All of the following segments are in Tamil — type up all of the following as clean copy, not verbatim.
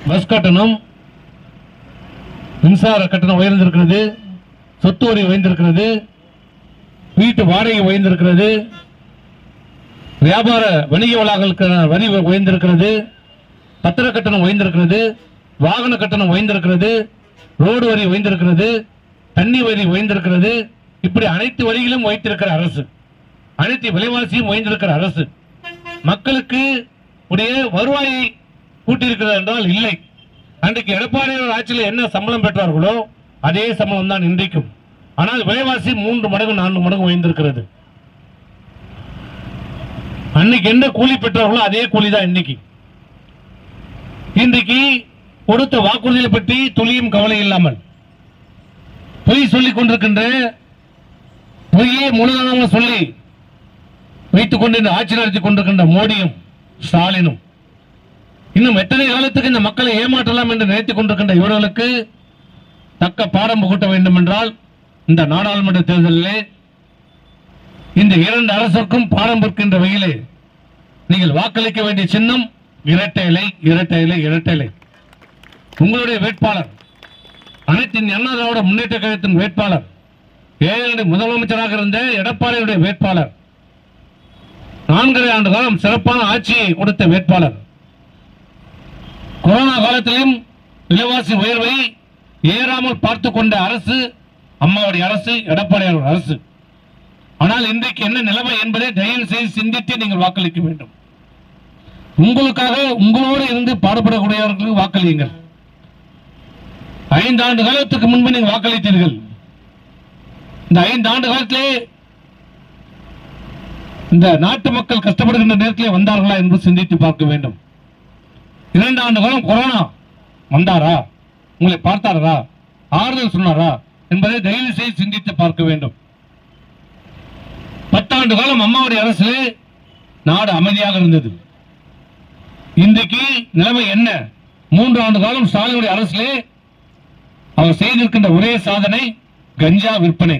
பஸ் கட்டணம், மின்சார கட்டணம் உயர்ந்திருக்கிறது, சொத்து வரி உயர்ந்திருக்கிறது, வீட்டு வாடகை உயர்ந்திருக்கிறது, வியாபார வணிக வளாகங்களுக்கு வரி உயர்ந்திருக்கிறது, பத்திர கட்டணம் உயர்ந்திருக்கிறது, வாகன கட்டணம் உயர்ந்திருக்கிறது, ரோடு வரி உயர்ந்திருக்கிறது, தண்ணி வரி உயர்ந்திருக்கிறது. இப்படி அனைத்து வரிகளும் உயர்த்திருக்கிற அரசு, அனைத்து விலைவாசியும் உயர்ந்திருக்கிற அரசு மக்களுக்கு உடைய வருவாயை கூட்டியிருக்கிறது என்றால் இல்லை. அன்றைக்கு எடப்பாடியார் ஆட்சியில் என்ன சம்பளம் பெற்றார்களோ அதே சம்பளம் தான் இன்றைக்கும். ஆனால் விலைவாசி 3 மடங்கு 4 மடங்கு உயர்ந்திருக்கிறது. அன்னைக்கு என்ன கூலி பெற்றார்களோ அதே கூலி தான் இன்னைக்கு. இன்றைக்கு கொடுத்த வாக்குறுதிகளை பற்றி துளியும் கவலை இல்லாமல் பொய் சொல்லிக் கொண்டிருக்கின்ற, பொய்யே முழுவதும் சொல்லி வைத்துக் கொண்டு ஆட்சி நடத்தி கொண்டிருக்கின்ற மோடியும் ஸ்டாலினும் இன்னும் எத்தனை காலத்துக்கு இந்த மக்களை ஏமாற்றலாம் என்று நினைத்துக் கொண்டிருக்கின்ற இவர்களுக்கு தக்க பாடம் புகட்ட வேண்டும் என்றால் இந்த நாடாளுமன்ற தேர்தலிலே இந்த 2 அரசுக்கும் பாடம் புகின்ற வகையிலே நீங்கள் வாக்களிக்க வேண்டிய சின்னம் இரட்டை இலை, இரட்டை இலை, இரட்டை இலை. உங்களுடைய வேட்பாளர், அனைத்து அண்ணா திராவிட முன்னேற்ற கழகத்தின் வேட்பாளர், 7 முதலமைச்சராக இருந்த எடப்பாடியுடைய வேட்பாளர், 4.5 ஆண்டு காலம் சிறப்பான ஆட்சியை கொடுத்த வேட்பாளர், கொரோனா காலத்திலும் விலைவாசி உயர்வை ஏறாமல் பார்த்துக் கொண்ட அரசு அம்மாவுடைய அரசு, எடப்பாடியார் அரசு. ஆனால் இன்றைக்கு என்ன நிலைமை என்பதை தயவு செய்து சிந்தித்து நீங்கள் வாக்களிக்க வேண்டும். உங்களுக்காக உங்களோடு இருந்து பாடுபடக்கூடியவர்களுக்கு வாக்களியுங்கள். 5 ஆண்டு காலத்துக்கு முன்பு நீங்கள் வாக்களித்தீர்கள். இந்த 5 ஆண்டு காலத்திலே இந்த நாட்டு மக்கள் கஷ்டப்படுகின்ற நேரத்திலே வந்தார்களா என்று சிந்தித்து பார்க்க வேண்டும். 2 ஆண்டு காலம் கொரோனா வந்தாரா, உங்களை பார்த்தாரா, ஆறுதல் சொன்னாரா என்பதை தயவு செய்து சிந்தித்து பார்க்க வேண்டும். 10 ஆண்டு காலம் அம்மாவுடைய அரசிலே நாடு அமைதியாக இருந்தது. இன்றைக்கு நிலைமை என்ன? 3 ஆண்டு காலம் ஸ்டாலினுடைய அரசிலே அவர் செய்திருக்கின்ற ஒரே சாதனை கஞ்சா விற்பனை.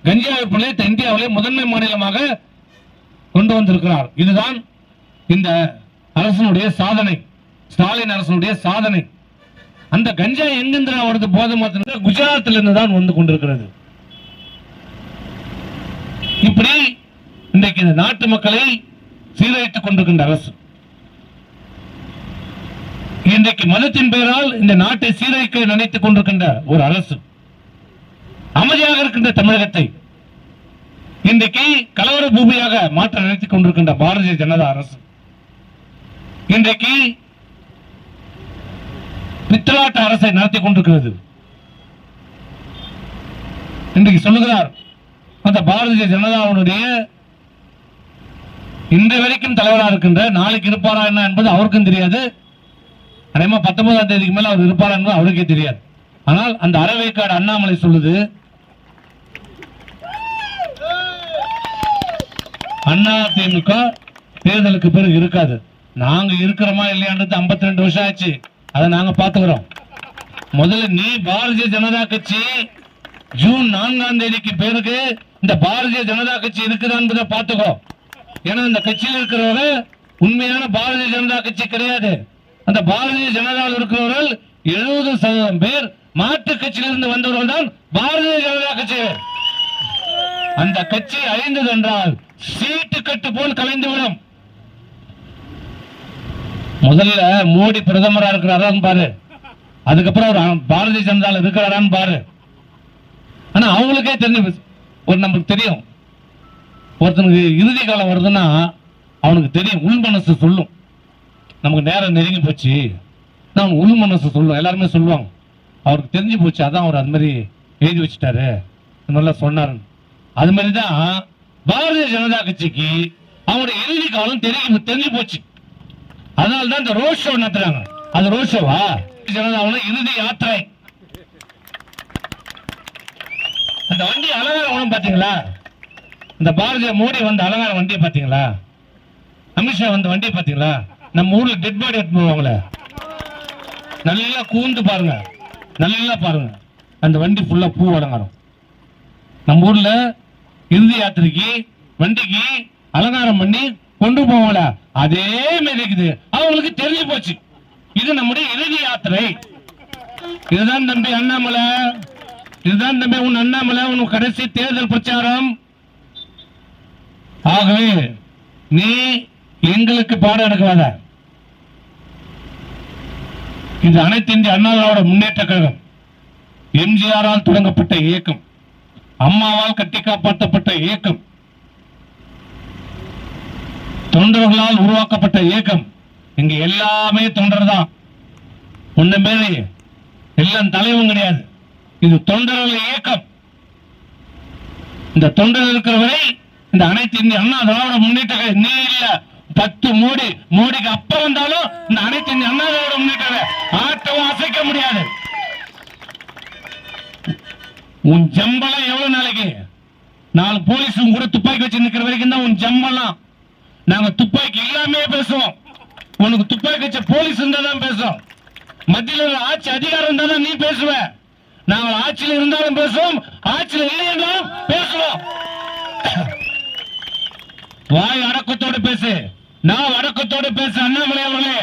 கஞ்சா விற்பனை இந்தியாவிலே முதன்மை மாநிலமாக கொண்டு வந்திருக்கிறார். இதுதான் இந்த அரசனுடைய சாதனை, ஸ்டாலின் அரசனுடைய சாதனை. அந்த கஞ்சா எங்கிருந்து வருது? போதை மாத்திரம் குஜராத்தில் இருந்து தான் வந்து கொண்டிருக்கிறது. இப்படி இன்றைக்கு இந்த நாட்டு மக்களை சீரழித்துக் கொண்டிருக்கின்ற அரசு, இன்றைக்கு மதத்தின் பெயரால் இந்த நாட்டை சீரழிக்க நினைத்துக் கொண்டிருக்கின்ற ஒரு அரசு, அமைதியாக இருக்கின்ற தமிழகத்தை இன்றைக்கு கலவர பூமியாக மாற்ற நினைத்துக் கொண்டிருக்கின்ற பாரதிய ஜனதா அரசு, இன்றைக்கு பித்தலாட்ட அரசை நடத்தி கொண்டிருக்கிறது. இன்றைக்கு சொல்லுகிறார் அந்த பாரதிய ஜனதாவுடைய இன்று வரைக்கும் தலைவராக இருக்கின்ற, நாளைக்கு இருப்பாரா என்ன என்பது அவருக்கும் தெரியாது. அதேமா 19ஆம் தேதிக்கு மேல அவர் இருப்பாரா என்பது அவருக்கே தெரியாது. ஆனால் அந்த அறவேக்காடு அண்ணாமலை சொல்லுது, அண்ணா திமுக தேர்தலுக்கு பிறகு இருக்காது. நாங்க இருக்கிறோமா இல்லையான்றது 52 வருஷம் ஆச்சு, அதை நாங்க பாத்துக்கிறோம். முதல்ல நீ பாரதிய ஜனதா கட்சி ஜூன் 4ஆம் தேதிக்கு பிறகு இந்த பாரதிய ஜனதா கட்சி இருக்குதா என்பதை பாத்துக்கோ. ஏன்னா இந்த கட்சியில் இருக்கிறவங்க உண்மையான பாரதிய ஜனதா கட்சி கிடையாது. அந்த பாரதிய ஜனதாவில் இருக்கிறவர்கள் 70% பேர் மாற்று கட்சியிலிருந்து வந்தவர்கள் தான் பாரதிய ஜனதா கட்சி. அந்த கட்சி அழிந்தது என்றால் சீட்டு கட்டு போல் கலைந்துவிடும். முதல்ல மோடி பிரதமரா இருக்கிறாரான்னு பாரு, அதுக்கப்புறம் பாரதிய ஜனதா இருக்கிறாரான்னு பாரு. ஆனா அவங்களுக்கே தெரிஞ்சு ஒரு நமக்கு தெரியும், ஒருத்தனுக்கு இறுதி காலம் வருதுன்னா அவனுக்கு தெரியும், உள் மனசு சொல்லும். நமக்கு நேரம் நெருங்கி போச்சு, நான் உள் மனசு சொல்லுவோம், எல்லாருமே சொல்லுவாங்க. அவருக்கு தெரிஞ்சு போச்சு, அதான் அவர் அது மாதிரி எழுதி வச்சுட்டாரு, நல்லா சொன்னாரு. அது மாதிரிதான் பாரதிய ஜனதா கட்சிக்கு அவருடைய இறுதி காலம் தெரிஞ்சு போச்சு. அதனால்தான் இந்த ரோட் ஷோ நடத்துறாங்க. அது ரோட் ஷோவா? ஜனதாவோட இறுதி யாத்திரை. அந்த வண்டி அலங்காரம் பாத்தீங்களா? இந்த பாரதிய மோடி வந்த அலங்கார வண்டியை பாத்தீங்களா? அமித்ஷா வந்த வண்டியை பாத்தீங்களா? நம்ம ஊர்ல டெட் பாடி எடுத்து போவாங்களே, நல்லா கூந்து பாருங்க, நல்லா பாருங்க. அந்த வண்டி ஃபுல்லா பூ அலங்காரம். நம்ம ஊர்ல இறுதி யாத்திரைக்கு வண்டிக்கு அலங்காரம் பண்ணி கொண்டு போவாங்கள, அதே மாதிரி இருக்குது. அவங்களுக்கு தெரிஞ்சு போச்சு இது இது நம்முடைய இறுதி யாத்திரை. இதுதான் தம்பி அண்ணாமலை, இதுதான் தம்பி உன் அண்ணாமலை, உன் கடைசி தேர்தல் பிரச்சாரம். ஆகவே நீ எங்களுக்கு பாடம் எடுக்காத. இது அனைத்து இந்திய அண்ணா திராவிட முன்னேற்ற கழகம் எம்ஜிஆரால் தொடங்கப்பட்ட இயக்கம், அம்மாவால் கட்டி காப்பாற்றப்பட்ட இயக்கம், தொண்டர்களால் உருவாக்கப்பட்ட இயக்கம். இங்க எல்லாமே தொண்டர் தான், ஒண்ணு பேரு எல்லாம் தலைவன் கிடையாது. இது தொண்டர்கள் இயக்கம். இந்த தொண்டர் இருக்கிற வரை இந்த அனைத்து இந்திய அண்ணா திராவிட முன்னேற்ற கழகம் நீ இல்ல 10 மோடிக்கு அப்புறம் வந்தாலும் இந்த அனைத்து இந்திய அண்ணா திராவிட முன்னேற்ற ஆட்டவும் அசைக்க முடியாது. உன் ஜம்பளம் எவ்வளவு நாளைக்கு? 4 போலீஸும் கூட துப்பாக்கி வச்சு நிக்கிற வரைக்கும் தான் உன் ஜம்பளம். நாங்க துப்பாக்கி இல்லாமே பேசுவோம். உனக்கு துப்பாக்கி வச்ச போலீஸ் இருந்தா தான் பேசுவோம். மத்தியில் ஆட்சி அதிகாரம் இருந்தா தான் நீ பேசுவ. நாங்கள் ஆட்சியில் இருந்தாலும் பேசுவோம், ஆட்சியில் இல்லை என்றாலும் பேசுவோம். வாய் அடக்கத்தோடு பேசு, நான் அடக்கத்தோடு பேசு. அண்ணாமலை அவர்களே,